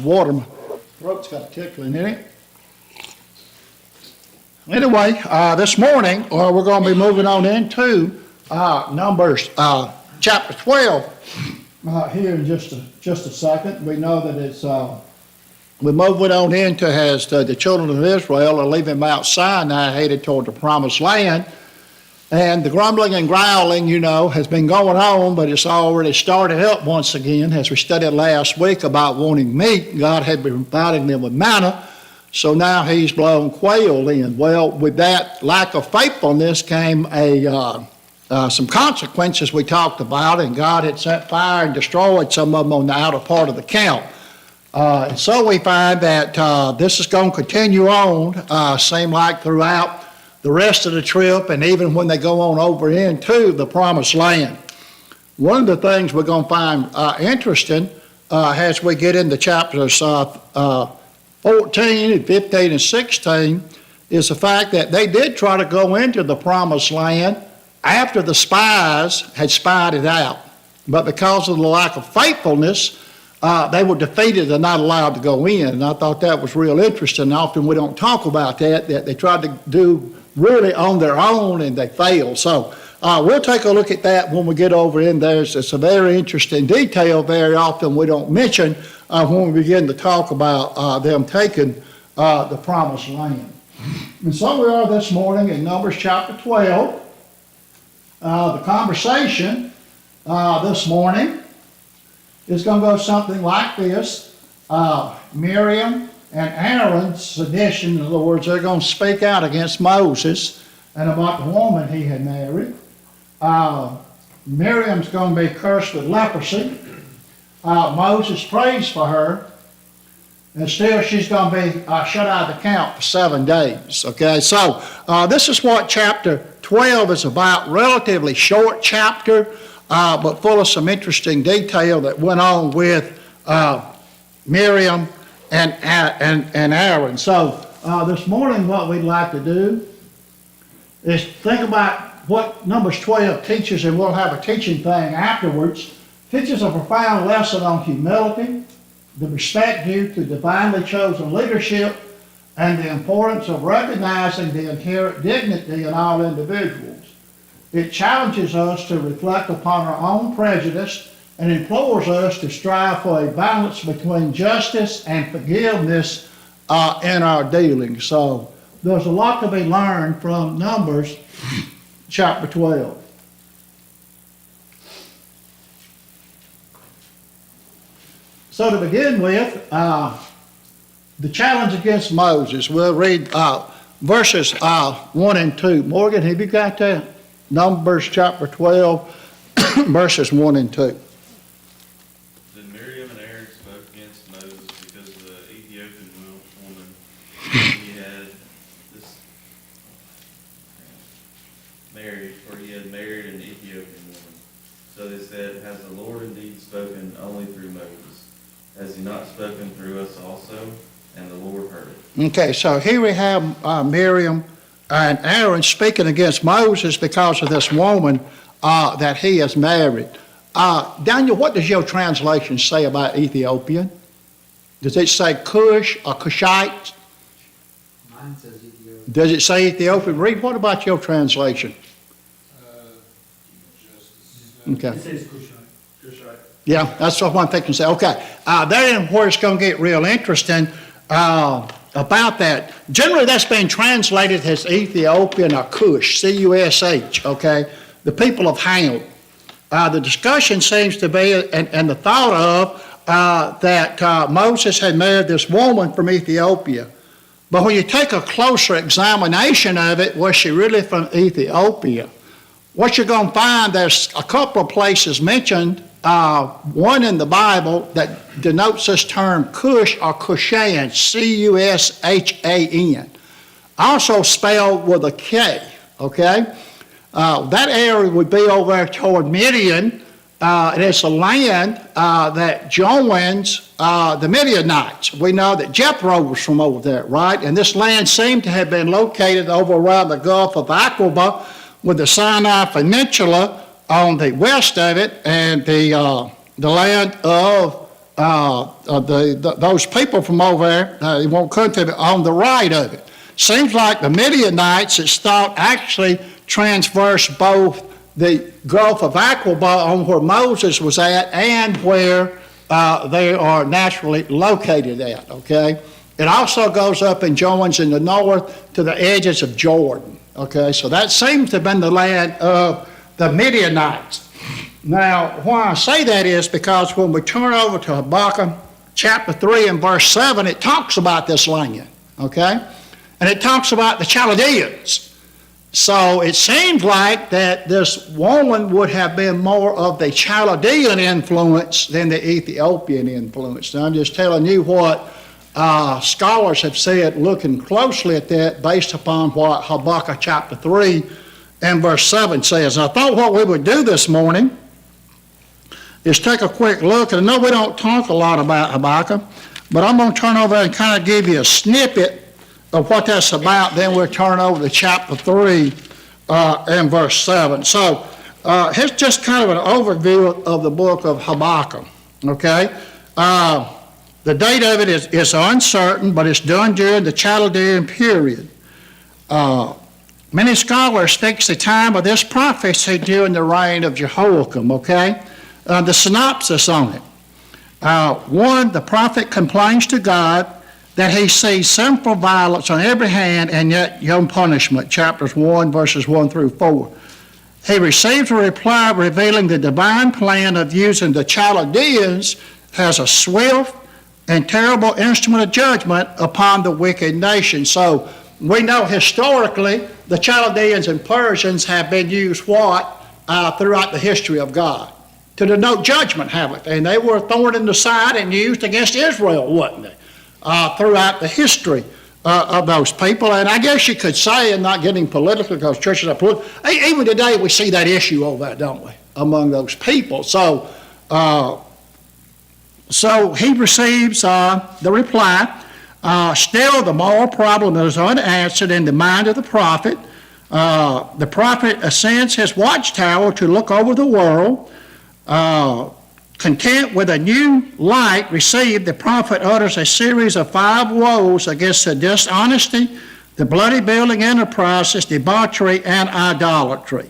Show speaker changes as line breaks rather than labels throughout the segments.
of water. My throat's got a tickling in it. Anyway, this morning we're going to be moving on into Numbers chapter 12 here in just a second. We know that it's we're moving on into as the children of Israel are leaving Mount Sinai headed toward the promised land. And the grumbling and growling, has been going on, but it's already started up once again. As we studied last week about wanting meat, God had been providing them with manna, so now he's blown quail in. Well, with that lack of faithfulness came some consequences we talked about, and God had set fire and destroyed some of them on the outer part of the camp. And so we find that this is going to continue on, seem like throughout the rest of the trip, and even when they go on over into the promised land. One of the things we're going to find interesting as we get into chapters 14 and 15 and 16 is the fact that they did try to go into the promised land after the spies had spied it out. But because of the lack of faithfulness, they were defeated and not allowed to go in. And I thought that was real interesting. Often we don't talk about that they tried to do really on their own and they failed. So we'll take a look at that when we get over in there. It's a very interesting detail very often we don't mention when we begin to talk about them taking the promised land. And so we are this morning in Numbers chapter 12. The conversation this morning is going to go something like this. Miriam and Aaron's sedition, in other words, they're going to speak out against Moses and about the woman he had married. Miriam's going to be cursed with leprosy. Moses prays for her, and still she's going to be shut out of the camp for 7 days. Okay, so this is what chapter 12 is about. Relatively short chapter, but full of some interesting detail that went on with Miriam and Aaron. So this morning what we'd like to do is think about what Numbers 12 teaches, and we'll have a teaching thing afterwards. Teaches a profound lesson on humility, the respect due to divinely chosen leadership, and the importance of recognizing the inherent dignity in all individuals. It challenges us to reflect upon our own prejudice and implores us to strive for a balance between justice and forgiveness in our dealings. So there's a lot to be learned from Numbers chapter 12. So to begin with, the challenge against Moses, we'll read verses 1 and 2. Morgan, have you got that? Numbers chapter 12, verses 1 and 2.
Then Miriam and Aaron spoke against Moses because of the Ethiopian woman he had married an Ethiopian woman. So they said, "Has the Lord indeed spoken only through Moses? Has he not spoken through us also?" And the Lord heard it.
Okay, so here we have Miriam and Aaron speaking against Moses because of this woman that he has married. Daniel, what does your translation say about Ethiopian? Does it say Cush or Cushite?
Mine says Ethiopian.
Does it say Ethiopian? Read, what about your translation? Okay.
It says Cushite.
Yeah, that's what I'm thinking. Say, okay, therein where it's going to get real interesting about that. Generally, that's been translated as Ethiopian or Cush, C-U-S-H. Okay, the people of Ham. The discussion seems to be, and the thought of that Moses had married this woman from Ethiopia. But when you take a closer examination of it, was she really from Ethiopia? What you're going to find, there's a couple of places mentioned, one in the Bible that denotes this term Cush or Cushan, C-U-S-H-A-N. Also spelled with a K, okay? That area would be over there toward Midian, and it's a land that joins the Midianites. We know that Jethro was from over there, right? And this land seemed to have been located over around the Gulf of Aqaba, with the Sinai Peninsula on the west of it, and the land of those people from over there, they won't come to it, on the right of it. Seems like the Midianites, it's thought, actually traversed both the Gulf of Aqaba on where Moses was at and where they are naturally located at, okay? It also goes up and joins in the north to the edges of Jordan, okay? So that seems to have been the land of the Midianites. Now, why I say that is because when we turn over to Habakkuk chapter 3 and verse 7, it talks about this land, okay? And it talks about the Chaldeans. So it seems like that this woman would have been more of the Chaldean influence than the Ethiopian influence. Now, I'm just telling you what scholars have said looking closely at that based upon what Habakkuk chapter 3 and verse 7 says. And I thought what we would do this morning is take a quick look. And I know we don't talk a lot about Habakkuk, but I'm going to turn over and kind of give you a snippet of what that's about. Then we'll turn over to chapter 3 and verse 7. So here's just kind of an overview of the book of Habakkuk, okay? The date of it is uncertain, but it's done during the Chaldean period. Many scholars fix the time of this prophecy during the reign of Jehoiakim, okay? The synopsis on it. 1, the prophet complains to God that he sees sinful violence on every hand and yet no punishment, chapters 1, verses 1 through 4. He receives a reply revealing the divine plan of using the Chaldeans as a swift and terrible instrument of judgment upon the wicked nation. So we know historically the Chaldeans and Persians have been used throughout the history of God to denote judgment, haven't they? And they were a thorn in the side and used against Israel, wasn't they? Throughout the history of those people. And I guess you could say, and not getting political because churches are political, even today we see that issue over that, don't we, among those people. So he receives the reply. Still, the moral problem is unanswered in the mind of the prophet. The prophet ascends his watchtower to look over the world. Content with a new light received, the prophet utters a series of 5 woes against the dishonesty, the bloody building enterprises, debauchery, and idolatry.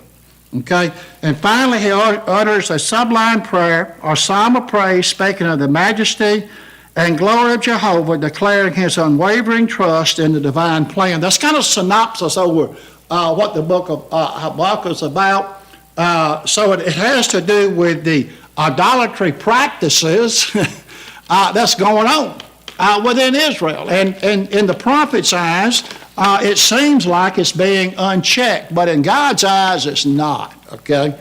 Okay? And finally, he utters a sublime prayer or psalm of praise, speaking of the majesty and glory of Jehovah, declaring his unwavering trust in the divine plan. That's kind of synopsis over what the book of Habakkuk is about. So it has to do with the idolatry practices that's going on within Israel. And in the prophet's eyes, it seems like it's being unchecked, but in God's eyes, it's not, okay?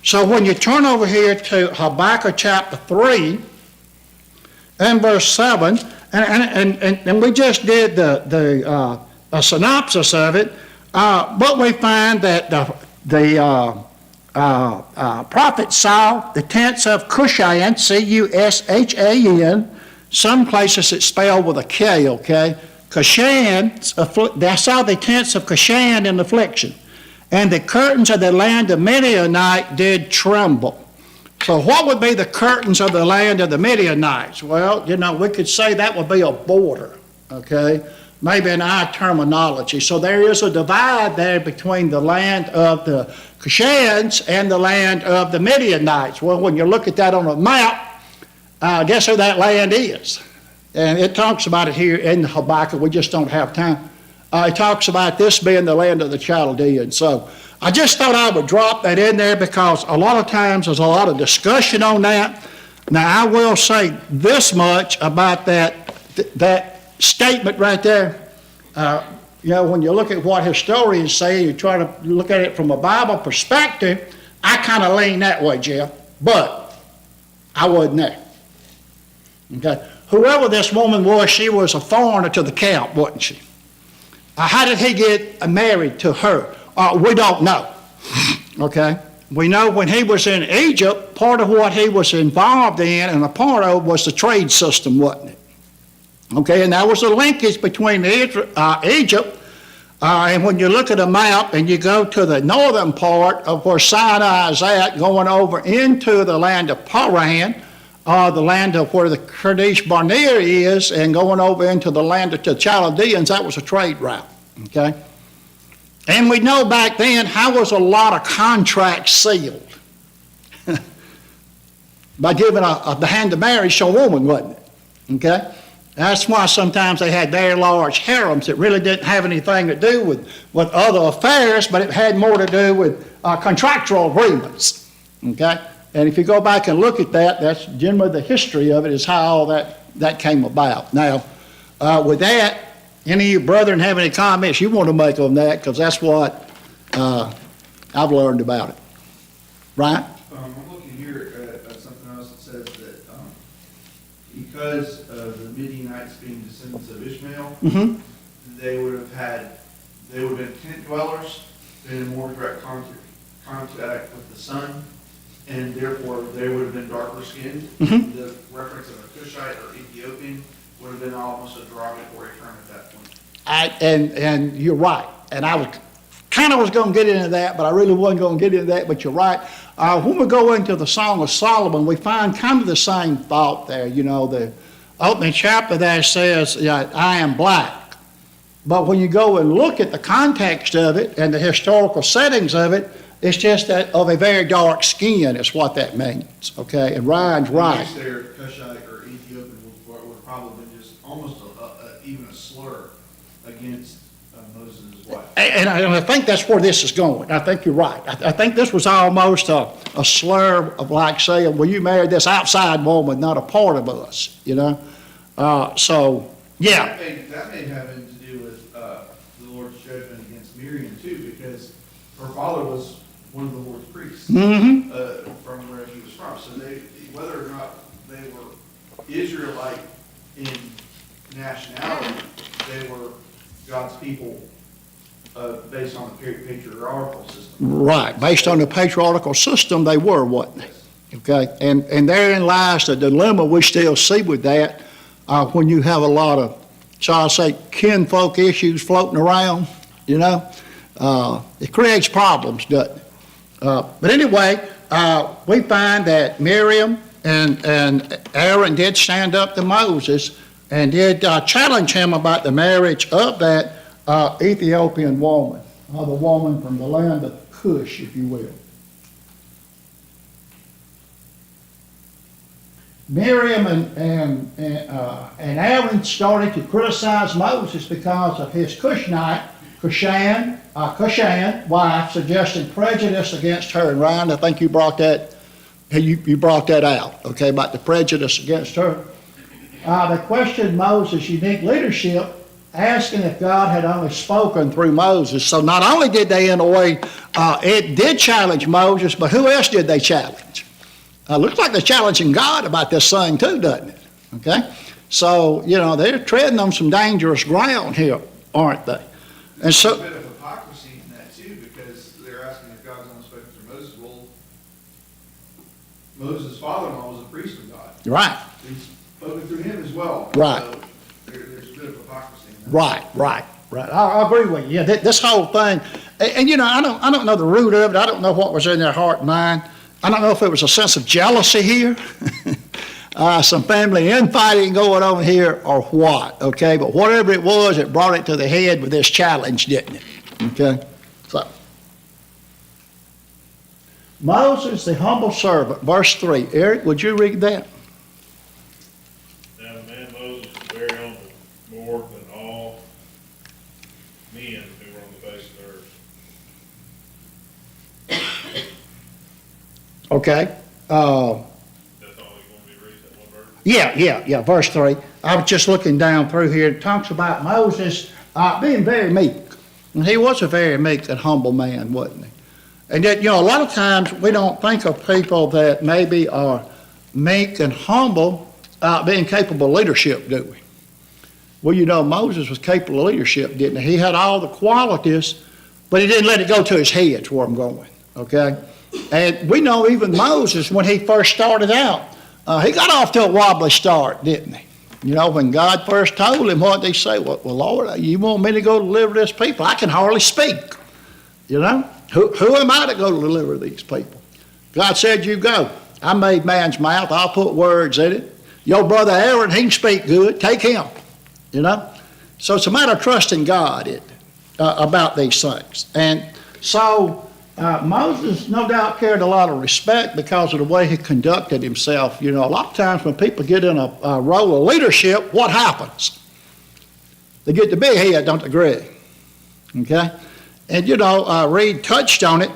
So when you turn over here to Habakkuk chapter 3 and verse 7, and we just did the synopsis of it, but we find that the prophet saw the tents of Cushan, Cushan. Some places it's spelled with a K, okay? Cushan, they saw the tents of Cushan in affliction, and the curtains of the land of Midianite did tremble. So what would be the curtains of the land of the Midianites? Well, we could say that would be a border, okay? Maybe in our terminology. So there is a divide there between the land of the Cushans and the land of the Midianites. Well, when you look at that on a map, guess who that land is? And it talks about it here in Habakkuk. We just don't have time. It talks about this being the land of the Chaldeans. So I just thought I would drop that in there because a lot of times there's a lot of discussion on that. Now, I will say this much about that statement right there. When you look at what historians say, you try to look at it from a Bible perspective, I kind of lean that way, Jeff, but I wasn't there. Okay? Whoever this woman was, she was a foreigner to the camp, wasn't she? How did he get married to her? We don't know. Okay? We know when he was in Egypt, part of what he was involved in and a part of was the trade system, wasn't it? Okay, and there was a linkage between Egypt, and when you look at a map and you go to the northern part of where Sinai is at, going over into the land of Paran, the land of where the Kadesh Barnea is and going over into the land of the Chaldeans, that was a trade route, okay? And we know back then how was a lot of contracts sealed? By giving the hand of marriage to a woman, wasn't it? Okay? That's why sometimes they had very large harems that really didn't have anything to do with other affairs, but it had more to do with contractual agreements. Okay? And if you go back and look at that, that's generally the history of it, is how all that came about. Now, with that, any of you brethren have any comments you want to make on that? Because that's what I've learned about it. Right?
I'm looking here at something else that says that because of the Midianites being descendants of Ishmael,
Mm-hmm.
they would have been tent dwellers, been in more direct contact with the sun, and therefore they would have been darker skinned.
Mhm.
The reference of a Cushite or Ethiopian would have been almost a derogatory term at that point.
And you're right. And I was going to get into that, but I really wasn't going to get into that, but you're right. When we go into the Song of Solomon, we find kind of the same thought there. You know, the opening chapter there says, I am black. But when you go and look at the context of it and the historical settings of it, it's just that of a very dark skin is what that means, okay? And Ryan's right.
The use there, Cushite or Ethiopian, would probably been just almost even a slur against Moses' wife.
And I think that's where this is going. I think you're right. I think this was almost a slur of like saying, well, you married this outside woman, not a part of us, you know? So, yeah.
That may have anything to do with the Lord's judgment against Miriam too, because her father was one of the Lord's priests
Mm-hmm.
from where he was from. So whether or not they were Israelite in nationality, they were God's people based on the patriarchal system.
Right. Based on the patriarchal system, they were, wasn't they? Okay? And therein lies the dilemma we still see with that when you have a lot of, shall I say, kinfolk issues floating around, you know? It creates problems, doesn't it? But anyway, we find that Miriam and Aaron did stand up to Moses and did challenge him about the marriage of that Ethiopian woman, the woman from the land of Cush, if you will. Miriam and Aaron started to criticize Moses because of his Cushanite, Cushan wife, suggesting prejudice against her. And Ryan, I think you brought that out, okay, about the prejudice against her. They questioned Moses' unique leadership, asking if God had only spoken through Moses. So not only did they, in a way, it did challenge Moses, but who else did they challenge? Looks like they're challenging God about this thing too, doesn't it? Okay? So, you know, they're treading on some dangerous ground here, aren't they? And so,
There's a bit of hypocrisy in that too, because they're asking if God's only spoken through Moses. Well, Moses' father-in-law was a priest of God.
right,
He's spoken through him as well.
Right.
So there's a bit of hypocrisy in that.
right. I agree with you. Yeah, this whole thing, and you know, I don't know the root of it. I don't know what was in their heart and mind. I don't know if it was a sense of jealousy here, some family infighting going on here, or what, okay? But whatever it was, it brought it to the head with this challenge, didn't it? Okay? So, Moses, the humble servant, verse 3. Eric, would you read that?
Now the man Moses was very humble, more than all men who were on the face of the earth.
Okay.
That's all you want me to read, that one verse?
Yeah, verse 3. I was just looking down through here. It talks about Moses being very meek. And he was a very meek and humble man, wasn't he? And yet, you know, a lot of times we don't think of people that maybe are meek and humble being capable of leadership, do we? Well, you know, Moses was capable of leadership, didn't he? He had all the qualities, but he didn't let it go to his head, is where I'm going, okay? And we know even Moses, when he first started out, he got off to a wobbly start, didn't he? You know, when God first told him, what did he say? Well, Lord, you want me to go deliver this people? I can hardly speak. You know, who am I to go deliver these people? God said, you go. I made man's mouth, I'll put words in it. Your brother Aaron, he can speak good, take him, you know. So it's a matter of trusting God about these things. And so Moses no doubt carried a lot of respect because of the way he conducted himself. You know, a lot of times when people get in a role of leadership, what happens? They get the big head, don't they, Greg? Okay? And, you know, Reed touched on it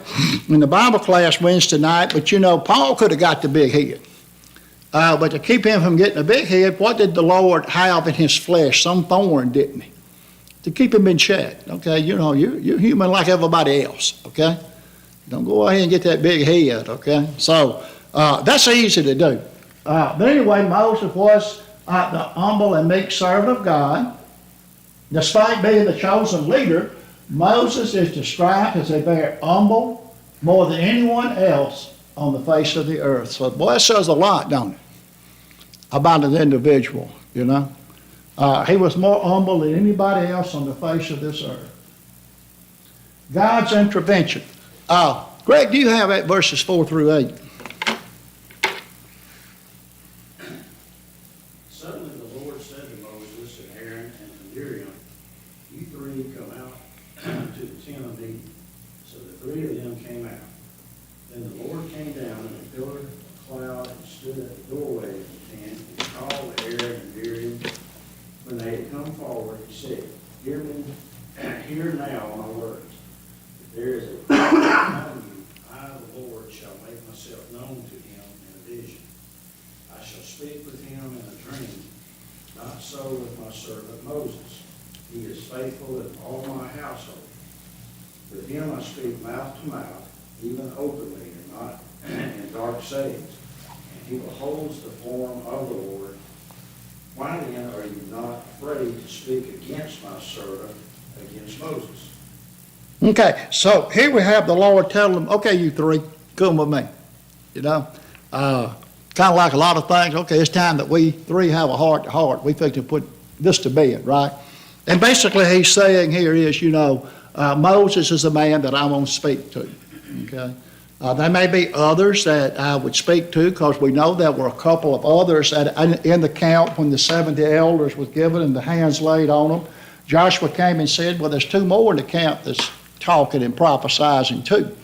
in the Bible class Wednesday night, but, you know, Paul could have got the big head. But to keep him from getting a big head, what did the Lord have in his flesh? Some thorn, didn't he? To keep him in check. Okay, you know, you're human like everybody else, okay? Don't go ahead and get that big head, okay? So that's easy to do. But anyway, Moses was the humble and meek servant of God. Despite being the chosen leader, Moses is described as a very humble, more than anyone else on the face of the earth. So, boy, that says a lot, don't it, about an individual, you know. He was more humble than anybody else on the face of this earth. God's intervention. Greg, do you have that verses 4 through 8?
Suddenly the Lord said to Moses and Aaron and to Miriam, "You three come out to the tent of meeting." So the three of them came out. Then the Lord came down in a pillar of cloud and stood at the doorway of the tent and called Aaron and Miriam. When they had come forward, he said, "Hear now my words. If there is a prophet among you, I, the Lord, shall make myself known to him in a vision. I shall speak with him in a dream. Not so with my servant Moses. He is faithful in all my household. With him I speak mouth to mouth, even openly and not in dark sayings. And he beholds the form of the Lord. Why then are you not afraid to speak against my servant, against Moses?"
Okay, so here we have the Lord telling them, okay, you three, come with me. You know, kind of like a lot of things, okay, it's time that we three have a heart to heart. We think to put this to bed, right? And basically he's saying here is, you know, Moses is the man that I'm going to speak to, okay? There may be others that I would speak to because we know there were a couple of others in the camp when the 70 elders was given and the hands laid on them. Joshua came and said, well, there's two more in the camp that's talking and prophesying too.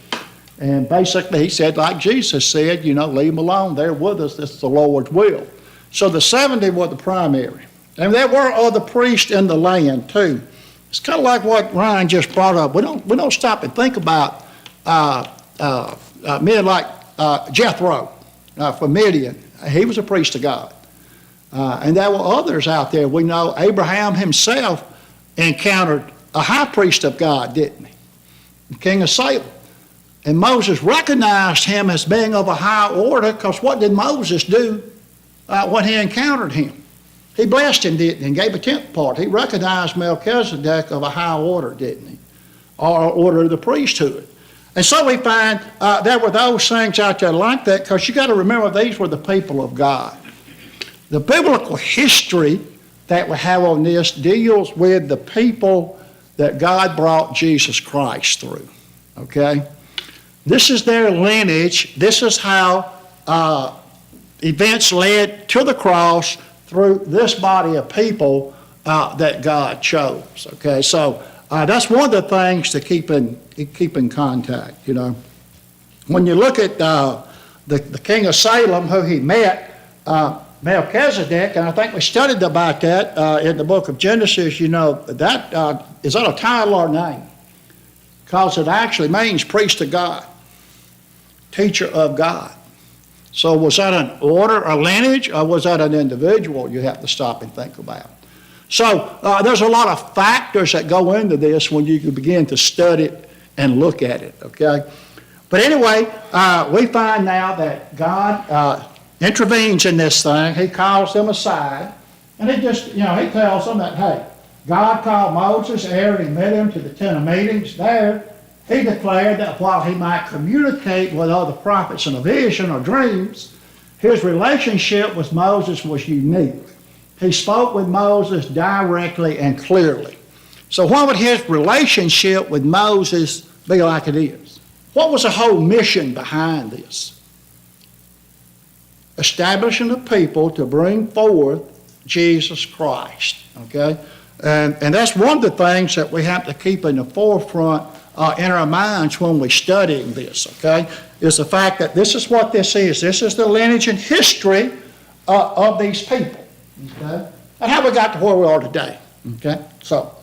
And basically he said, like Jesus said, you know, leave them alone. They're with us. This is the Lord's will. So the 70 were the primary. And there were other priests in the land too. It's kind of like what Ryan just brought up. We don't stop and think about men like Jethro from Midian. He was a priest of God. And there were others out there. We know Abraham himself encountered a high priest of God, didn't he? The king of Salem. And Moses recognized him as being of a high order because what did Moses do when he encountered him? He blessed him, didn't he, and gave a tenth part. He recognized Melchizedek of a high order, didn't he? Or order of the priesthood. And so we find there were those things out there like that because you got to remember these were the people of God. The biblical history that we have on this deals with the people that God brought Jesus Christ through, okay? This is their lineage. This is how events led to the cross through this body of people that God chose, okay? So that's one of the things to keep in contact, you know. When you look at the king of Salem, who he met, Melchizedek, and I think we studied about that in the book of Genesis, you know, that is that a title or name? Because it actually means priest of God, teacher of God. So was that an order, a lineage, or was that an individual you have to stop and think about? So there's a lot of factors that go into this when you begin to study it and look at it, okay? But anyway, we find now that God intervenes in this thing. He calls them aside, and he just, you know, he tells them that, hey, God called Moses, Aaron, and met him to the tent of meetings. There, he declared that while he might communicate with other prophets in a vision or dreams, his relationship with Moses was unique. He spoke with Moses directly and clearly. So what would his relationship with Moses be like it is? What was the whole mission behind this? establishing a people to bring forth Jesus Christ, okay? And that's one of the things that we have to keep in the forefront in our minds when we're studying this, okay? Is the fact that this is what this is. This is the lineage and history of these people, okay? And how we got to where we are today, okay? So,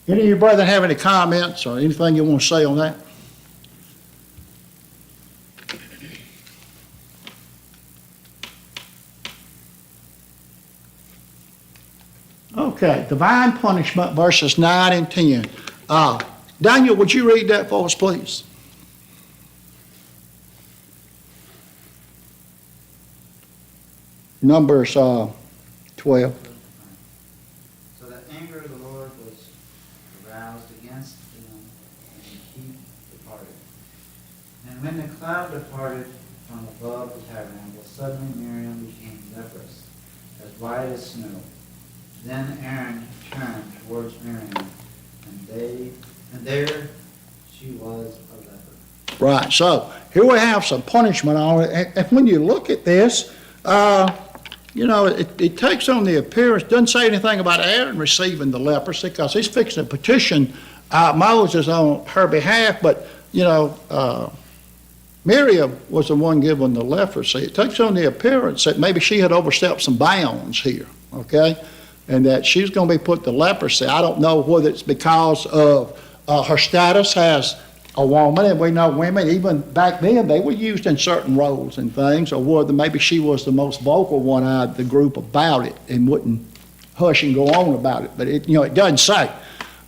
any of you brethren have any comments or anything you want to say on that? Okay, divine punishment, verses 9 and 10. Daniel, would you read that for us, please? Numbers 12.
So the anger of the Lord was aroused against them, and he departed. And when the cloud departed from above the tabernacle, suddenly Miriam became leprous, as white as snow. Then Aaron turned towards Miriam, and there she was a leper.
Right, so here we have some punishment on it. And when you look at this, it takes on the appearance, doesn't say anything about Aaron receiving the leprosy because he's fixing to petition Moses on her behalf, but, Miriam was the one given the leprosy. It takes on the appearance that maybe she had overstepped some bounds here, okay? And that she's going to be put to leprosy. I don't know whether it's because of her status as a woman, and we know women, even back then, they were used in certain roles and things, or whether maybe she was the most vocal one out of the group about it and wouldn't hush and go on about it. But it doesn't say.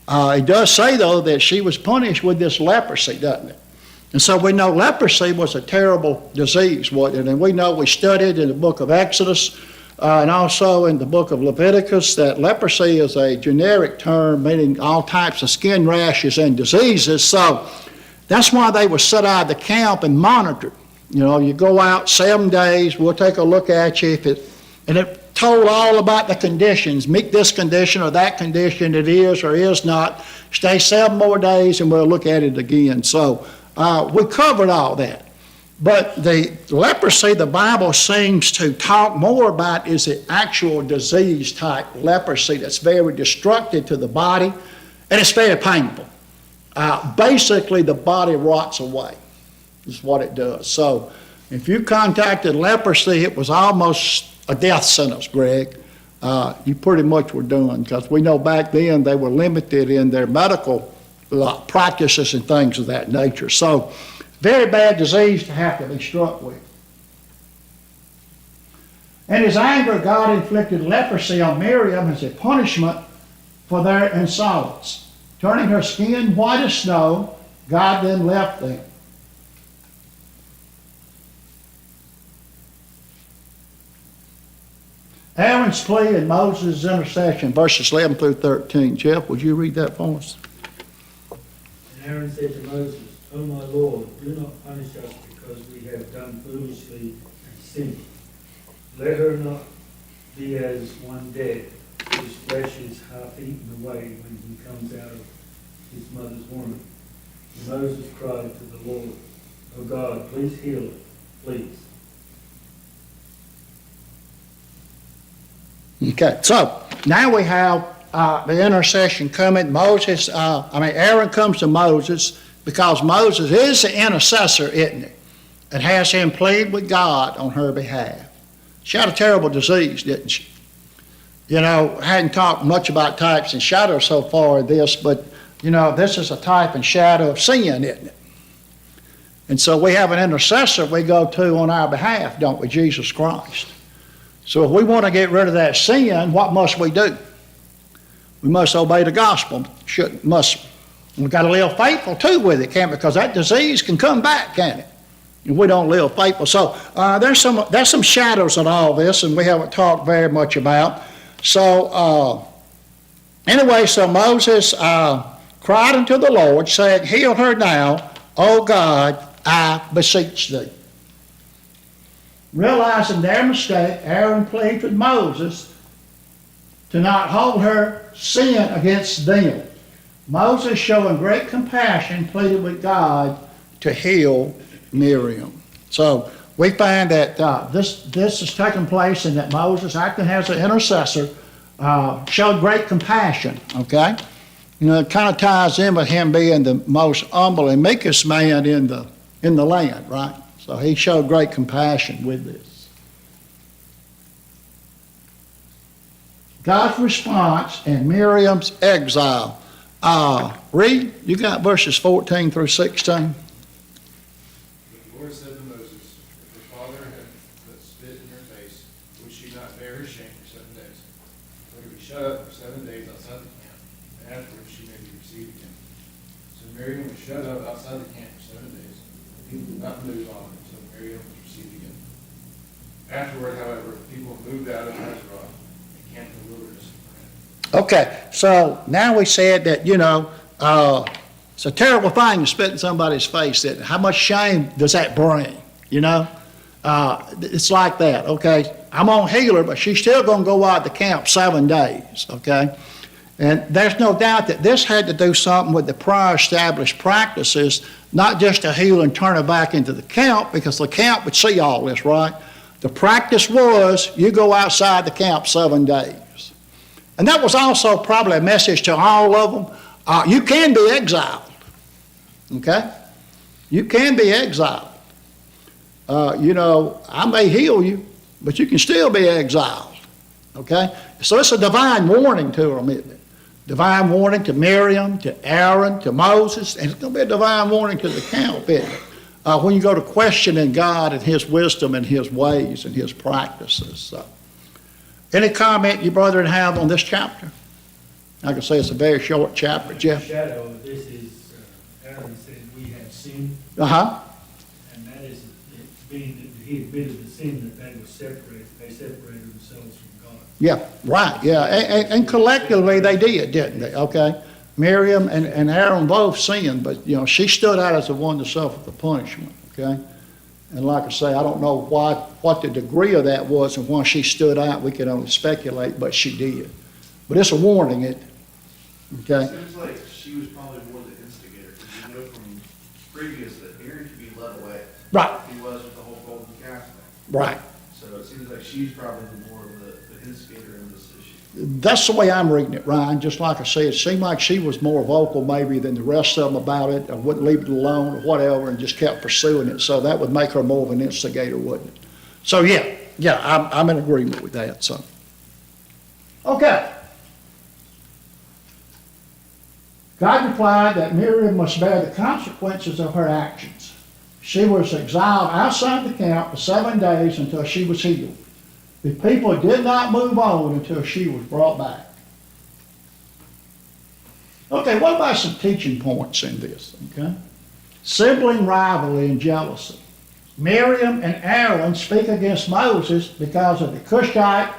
It does say, though, that she was punished with this leprosy, doesn't it? And so we know leprosy was a terrible disease, wasn't it? And we know we studied in the book of Exodus and also in the book of Leviticus that leprosy is a generic term meaning all types of skin rashes and diseases. So that's why they were set out of the camp and monitored. You go out 7 days, we'll take a look at you. And it told all about the conditions. Meet this condition or that condition, it is or is not. Stay 7 more days and we'll look at it again. So we covered all that. But the leprosy the Bible seems to talk more about is the actual disease type leprosy that's very destructive to the body and it's very painful. Basically, the body rots away, is what it does. So if you contacted leprosy, it was almost a death sentence, Greg. You pretty much were done, because we know back then they were limited in their medical practices and things of that nature. So very bad disease to have to be struck with. In his anger, God inflicted leprosy on Miriam as a punishment for their insolence. Turning her skin white as snow, God then left them. Aaron's plea and Moses' intercession, verses 11 through 13. Jeff, would you read that for us?
And Aaron said to Moses, O my Lord, do not punish us because we have done foolishly and sinned. Let her not be as one dead, whose flesh is half eaten away when he comes out of his mother's womb. And Moses cried to the Lord, O God, please heal it, please.
Okay, so now we have the intercession coming. Aaron comes to Moses because Moses is the intercessor, isn't he? And has him plead with God on her behalf. She had a terrible disease, didn't she? Hadn't talked much about types and shadows so far in this, but, this is a type and shadow of sin, isn't it? And so we have an intercessor we go to on our behalf, don't we? Jesus Christ. So if we want to get rid of that sin, what must we do? We must obey the gospel. We've got to live faithful too with it, can't we? Because that disease can come back, can't it? If we don't live faithful. So there's some shadows in all this, and we haven't talked very much about. So anyway, so Moses cried unto the Lord, saying, heal her now, O God, I beseech thee. Realizing their mistake, Aaron pleaded with Moses to not hold her sin against them. Moses, showing great compassion, pleaded with God to heal Miriam. So we find that this is taking place and that Moses, acting as an intercessor, showed great compassion, okay? You know, it kind of ties in with him being the most humble and meekest man in the land, right? So he showed great compassion with this. God's response in Miriam's exile. Read, you got verses 14 through 16.
The Lord said to Moses, if your father had but spit in your face, would she not bear his shame for 7 days? Let her be shut up for 7 days outside the camp, and afterwards she may be received again. So Miriam was shut up outside the camp for 7 days. The people did not move on until Miriam was received again. Afterward, however, the people moved out of Hazeroth and camped in the wilderness.
Okay, so now we said that, it's a terrible thing to spit in somebody's face. That how much shame does that bring, It's like that, okay? I'm gonna heal her, but she's still gonna go out to camp 7 days, okay? And there's no doubt that this had to do something with the prior established practices, not just to heal and turn her back into the camp, because the camp would see all this, right? The practice was, you go outside the camp 7 days. And that was also probably a message to all of them. You can be exiled, okay? You can be exiled. I may heal you, but you can still be exiled, okay? So it's a divine warning to them, isn't it? Divine warning to Miriam, to Aaron, to Moses, and it's going to be a divine warning to the camp, isn't it? When you go to questioning God and His wisdom and His ways and His practices. So. Any comment you brethren have on this chapter? I can say it's a very short chapter, Jeff.
The shadow of this is, Aaron said, we have sinned,
Uh-huh.
and that is, it being that he admitted the sin that they were separated, they separated themselves from God.
Yeah, right, yeah. And collectively they did, didn't they? Okay. Miriam and Aaron both sinned, but, she stood out as the one to suffer the punishment, okay? And like I say, I don't know what the degree of that was and why she stood out. We can only speculate, but she did. But it's a warning, it. Okay?
Seems like she was probably more the instigator, because you know from previous that Aaron could be led away.
Right.
He was with the whole golden calf thing.
Right.
So it seems like she's probably more of the instigator in this issue.
That's the way I'm reading it, Ryan. Just like I said, it seemed like she was more vocal maybe than the rest of them about it, or wouldn't leave it alone or whatever, and just kept pursuing it. So that would make her more of an instigator, wouldn't it? So yeah, I'm in agreement with that. So, okay. God replied that Miriam must bear the consequences of her actions. She was exiled outside the camp for 7 days until she was healed. The people did not move on until she was brought back. Okay, what about some teaching points in this? Okay, sibling rivalry and jealousy. Miriam and Aaron speak against Moses because of the Cushite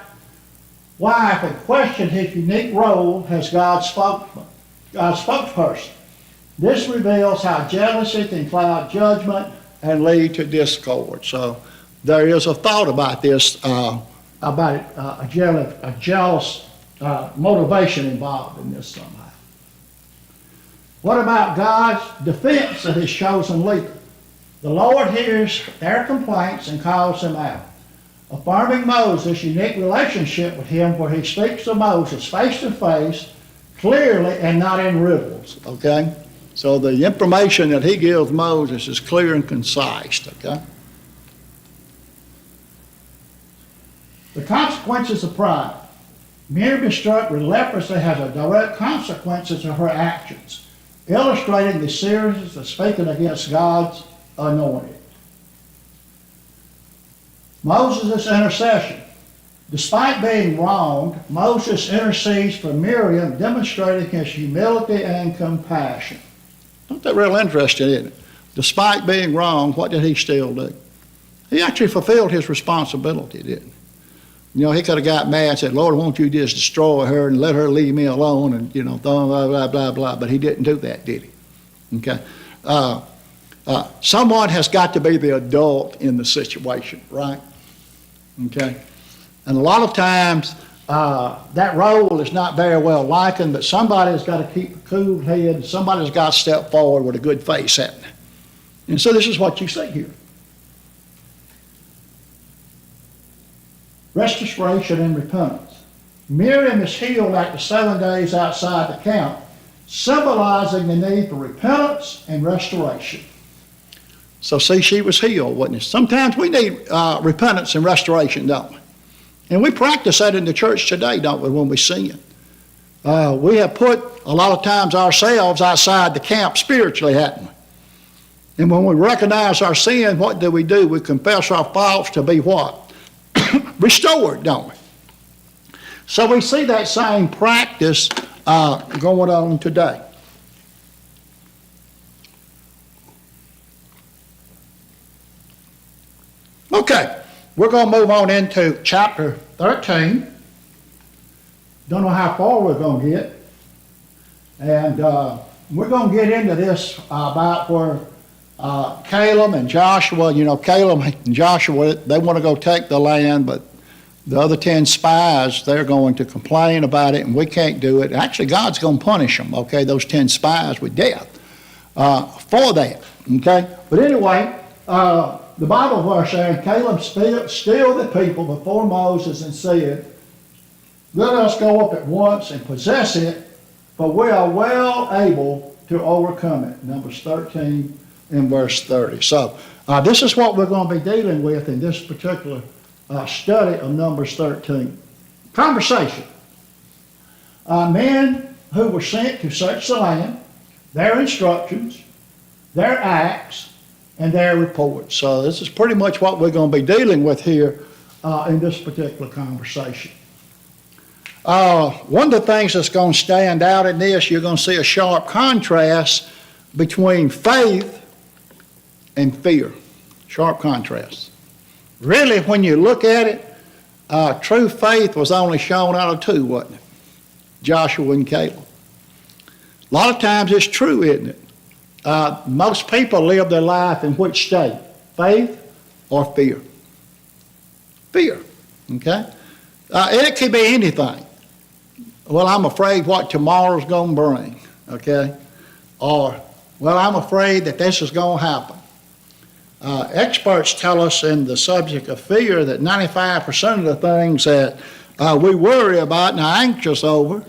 wife and question his unique role as God's spokesperson. This reveals how jealousy can cloud judgment and lead to discord. So there is a thought about this. About it, a jealous motivation involved in this somehow. What about God's defense of His chosen leader? The Lord hears their complaints and calls them out, affirming Moses' unique relationship with Him where He speaks to Moses face to face, clearly and not in riddles, okay? So the information that He gives Moses is clear and concise, okay? The consequences of pride. Miriam being struck with leprosy has a direct consequences of her actions, illustrating the seriousness of speaking against God's anointed. Moses' intercession. Despite being wronged, Moses intercedes for Miriam, demonstrating his humility and compassion. Isn't that real interesting, isn't it? Despite being wronged, what did he still do? He actually fulfilled his responsibility, didn't he? He could have got mad and said, Lord, won't you just destroy her and let her leave me alone and, blah, blah, blah, blah, blah. But he didn't do that, did he? Okay. Someone has got to be the adult in the situation, right? Okay. And a lot of times, that role is not very well likened, but somebody's got to keep a cool head. Somebody's got to step forward with a good face at it. And so this is what you see here. restoration and repentance. Miriam is healed after 7 days outside the camp, symbolizing the need for repentance and restoration. So see, she was healed, wasn't it? Sometimes we need repentance and restoration, don't we? And we practice that in the church today, don't we, when we sin? We have put a lot of times ourselves outside the camp spiritually, haven't we? And when we recognize our sin, what do? We confess our faults to be what? Restored, don't we? So we see that same practice going on today. Okay, we're going to move on into chapter 13. Don't know how far we're going to get. And we're going to get into this about where Caleb and Joshua, Caleb and Joshua, they want to go take the land, but the other 10 spies, they're going to complain about it, and we can't do it. Actually, God's going to punish them, okay, those 10 spies with death for that, okay? But anyway, the Bible verse saying, Caleb stilled the people before Moses and said, let us go up at once and possess it, for we are well able to overcome it. Numbers 13 and verse 30. So this is what we're going to be dealing with in this particular study of Numbers 13. Conversation. Men who were sent to search the land, their instructions, their acts, and their reports. So this is pretty much what we're going to be dealing with here in this particular conversation. One of the things that's going to stand out in this, you're going to see a sharp contrast between faith and fear. Sharp contrast. Really, when you look at it, true faith was only shown out of two, wasn't it? Joshua and Caleb. A lot of times it's true, isn't it? Most people live their life in which state? Faith or fear? Fear, okay? And it could be anything. Well, I'm afraid what tomorrow's going to bring, okay? Or, well, I'm afraid that this is going to happen. Experts tell us in the subject of fear that 95% of the things that we worry about and are anxious over,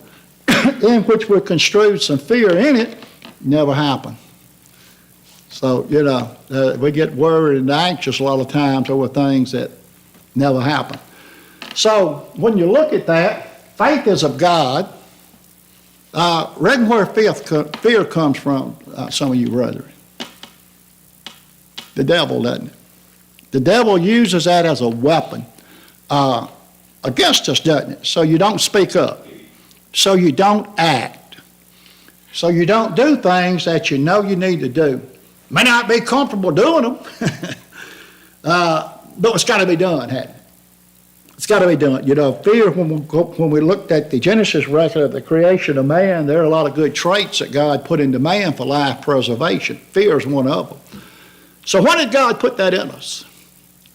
in which we construe some fear in it, never happen. So, we get worried and anxious a lot of times over things that never happen. So, when you look at that, faith is of God. Reckon where fear comes from, some of you brethren. The devil, doesn't it? The devil uses that as a weapon against us, doesn't it? So you don't speak up. So you don't act. So you don't do things that you know you need to do. May not be comfortable doing them, but it's got to be done, hasn't it? It's got to be done. Fear, when we looked at the Genesis record of the creation of man, there are a lot of good traits that God put into man for life preservation. Fear is one of them. So why did God put that in us?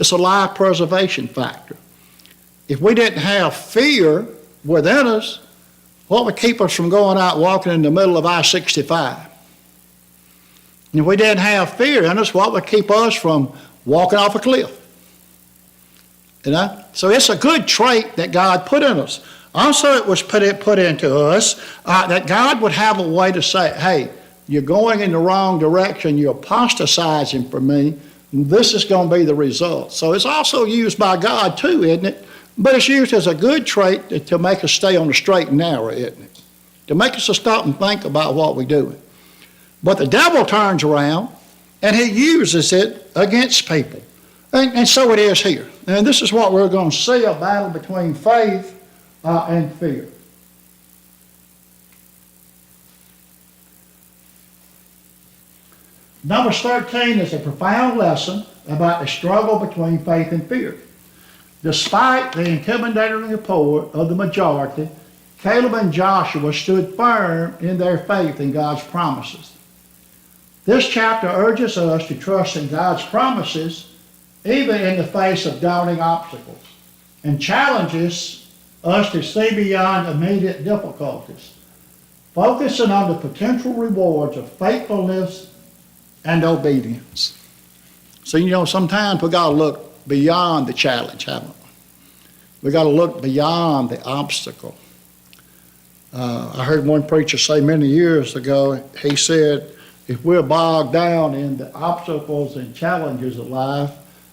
It's a life preservation factor. If we didn't have fear within us, what would keep us from going out walking in the middle of I-65? If we didn't have fear in us, what would keep us from walking off a cliff? So it's a good trait that God put in us. Also, it was put into us that God would have a way to say, hey, you're going in the wrong direction, you're apostatizing from me, this is going to be the result. So it's also used by God too, isn't it? But it's used as a good trait to make us stay on the straight and narrow, isn't it? To make us to stop and think about what we're doing. But the devil turns around and he uses it against people. And so it is here. And this is what we're going to see, a battle between faith and fear. Numbers 13 is a profound lesson about the struggle between faith and fear. Despite the intimidating report of the majority, Caleb and Joshua stood firm in their faith in God's promises. This chapter urges us to trust in God's promises even in the face of daunting obstacles, and challenges us to see beyond immediate difficulties, focusing on the potential rewards of faithfulness and obedience. So, sometimes we got to look beyond the challenge, haven't we? We got to look beyond the obstacle. I heard one preacher say many years ago, he said, if we're bogged down in the obstacles and challenges of life,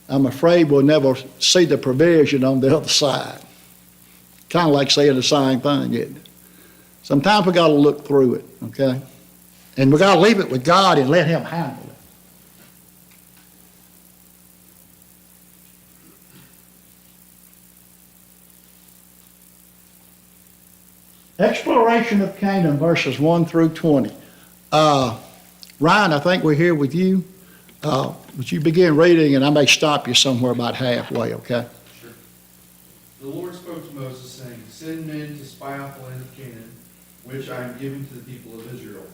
I'm afraid we'll never see the provision on the other side. Kind of like saying the same thing, isn't it? Sometimes we got to look through it, okay? And we got to leave it with God and let Him handle it. Exploration of Canaan, verses 1 through 20. Ryan, I think we're here with you. Would you begin reading, and I may stop you somewhere about halfway, okay?
Sure. The Lord spoke to Moses, saying, Send men to spy out the land of Canaan, which I am giving to the people of Israel.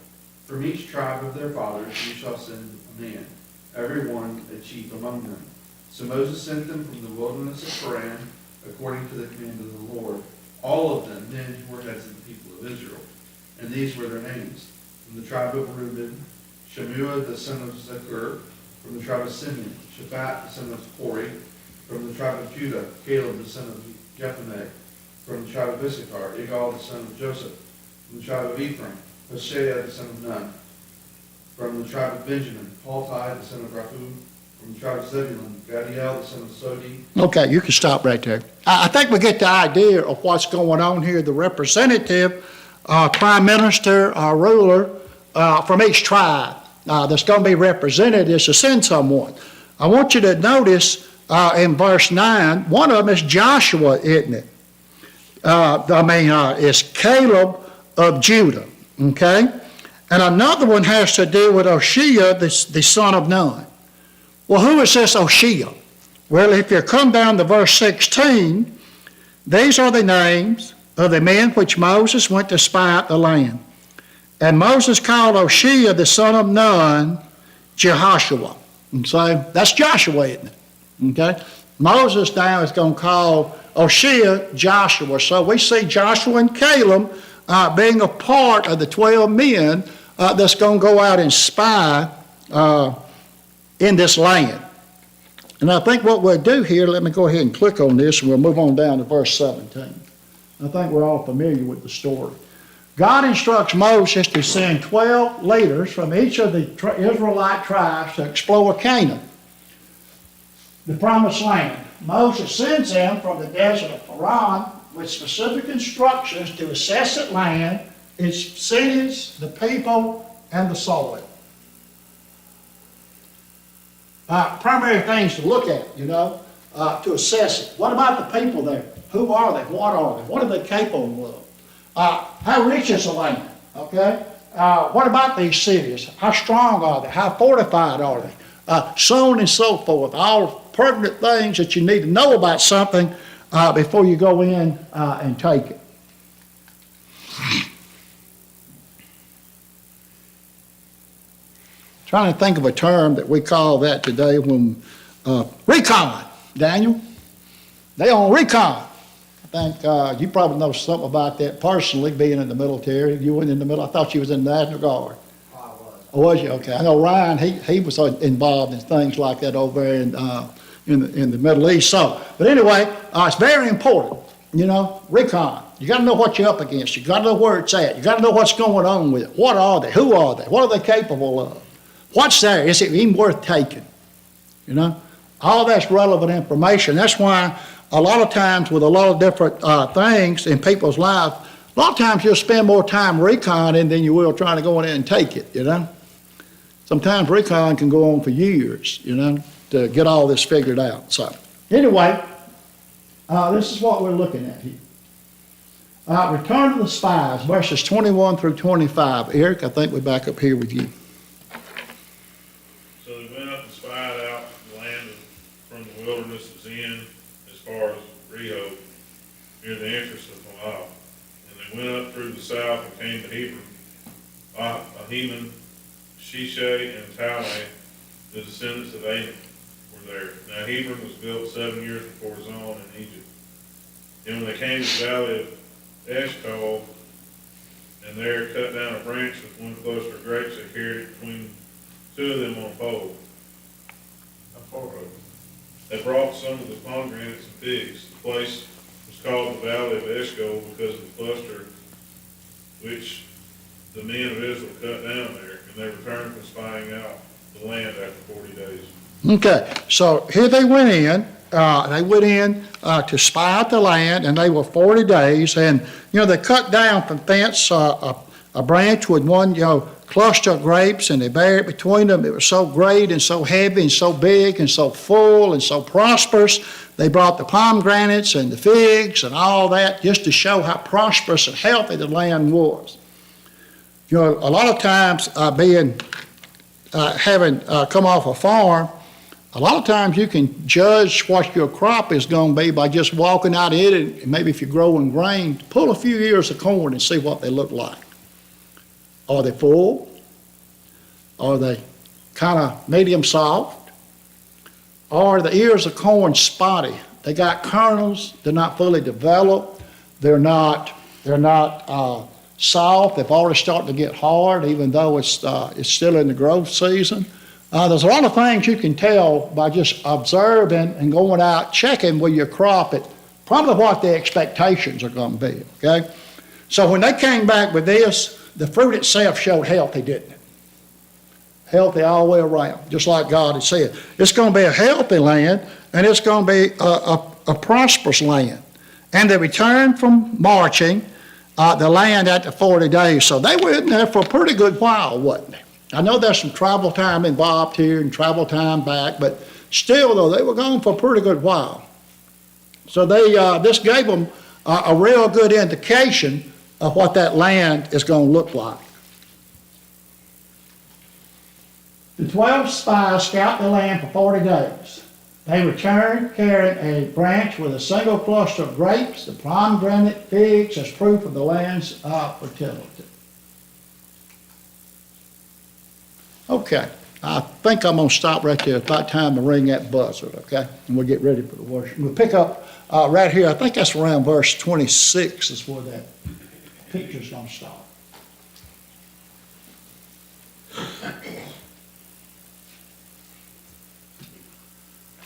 From each tribe of their fathers you shall send a man, every one a chief among them. So Moses sent them from the wilderness of Paran, according to the command of the Lord, all of them men who were heads of the people of Israel. And these were their names. From the tribe of Reuben, Shemua the son of Zakur. From the tribe of Simeon, Shaphat the son of Hori. From the tribe of Judah, Caleb the son of Jephunneh. From the tribe of Issachar, Igal the son of Joseph. From the tribe of Ephraim, Hoshea the son of Nun. From the tribe of Benjamin, Paltai the son of Rahu. From the tribe of Zebulun, Gadiel the son of Sodi.
Okay, you can stop right there. I think we get the idea of what's going on here. The representative, prime minister, ruler from each tribe that's going to be represented is to send someone. I want you to notice in verse 9, one of them is Joshua, isn't it? It's Caleb of Judah, okay? And another one has to do with Hoshea, the son of Nun. Well, who is this Hoshea? Well, if you come down to verse 16, these are the names of the men which Moses went to spy out the land. And Moses called Hoshea, the son of Nun, Jehoshua. And so that's Joshua, isn't it? Okay? Moses now is going to call Hoshea Joshua. So we see Joshua and Caleb being a part of the 12 men that's going to go out and spy in this land. And I think what we'll do here, let me go ahead and click on this and we'll move on down to verse 17. I think we're all familiar with the story. God instructs Moses to send 12 leaders from each of the Israelite tribes to explore Canaan, the promised land. Moses sends them from the desert of Paran with specific instructions to assess the land, its cities, the people, and the soil. Primary things to look at, to assess it. What about the people there? Who are they? What are they? What are they capable of? How rich is the land? Okay? What about these cities? How strong are they? How fortified are they? So on and so forth. All pertinent things that you need to know about something before you go in and take it. Trying to think of a term that we call that today when recon, Daniel. They on recon. I think you probably know something about that personally, being in the military. You went in the middle. I thought you was in the National Guard.
I was.
Oh, was you? Okay. I know Ryan. He was involved in things like that over there in the Middle East. So, but anyway, it's very important. Recon. You got to know what you're up against. You got to know where it's at. You got to know what's going on with it. What are they? Who are they? What are they capable of? What's there? Is it even worth taking? All that's relevant information. That's why a lot of times with a lot of different things in people's lives, a lot of times you'll spend more time reconning than you will trying to go in there and take it, Sometimes recon can go on for years, to get all this figured out. So anyway, this is what we're looking at here. Return to the spies, verses 21 through 25. Eric, I think we're back up here with you.
So they went up and spied out the land from the wilderness of Zin as far as Rehob, near the entrance of Moab. And they went up through the south and came to Hebron. Ahiman, Shishai, and Talmai, the descendants of Anak, were there. Now Hebron was built 7 years before Zon in Egypt. And when they came to the valley of Eshcol, and there cut down a branch with one cluster of grapes, they carried it between two of them on a pole. How far over? They brought some of the pomegranates and figs. The place called the Valley of Eshcol because of the cluster which the men of Israel cut down there, and they returned from spying out the land after 40 days.
Okay, so here they went in to spy out the land, and they were 40 days, and, they cut down from thence a branch with one, cluster of grapes, and they buried it between them. It was so great and so heavy and so big and so full and so prosperous. They brought the pomegranates and the figs and all that just to show how prosperous and healthy the land was. A lot of times having come off a farm, a lot of times you can judge what your crop is going to be by just walking out in it, and maybe if you're growing grain, pull a few ears of corn and see what they look like. Are they full? Are they kind of medium soft? Are the ears of corn spotty? They got kernels, they're not fully developed, they're not soft, they've already started to get hard even though it's still in the growth season. There's a lot of things you can tell by just observing and going out checking with your crop at probably what the expectations are going to be, okay? So when they came back with this, the fruit itself showed healthy, didn't it? Healthy all the way around, just like God had said. It's going to be a healthy land, and it's going to be a prosperous land. And they returned from marching the land after 40 days. So they were in there for a pretty good while, wasn't they? I know there's some travel time involved here and travel time back, but still, though, they were gone for a pretty good while. So this gave them a real good indication of what that land is going to look like. The 12 spies scouted the land for 40 days. They returned carrying a branch with a single cluster of grapes, the pomegranate, figs, as proof of the land's fertility. Okay, I think I'm going to stop right there. It's about time to ring that buzzer, okay? And we'll get ready for the worship. We'll pick up right here. I think that's around verse 26 is where that picture's going to stop.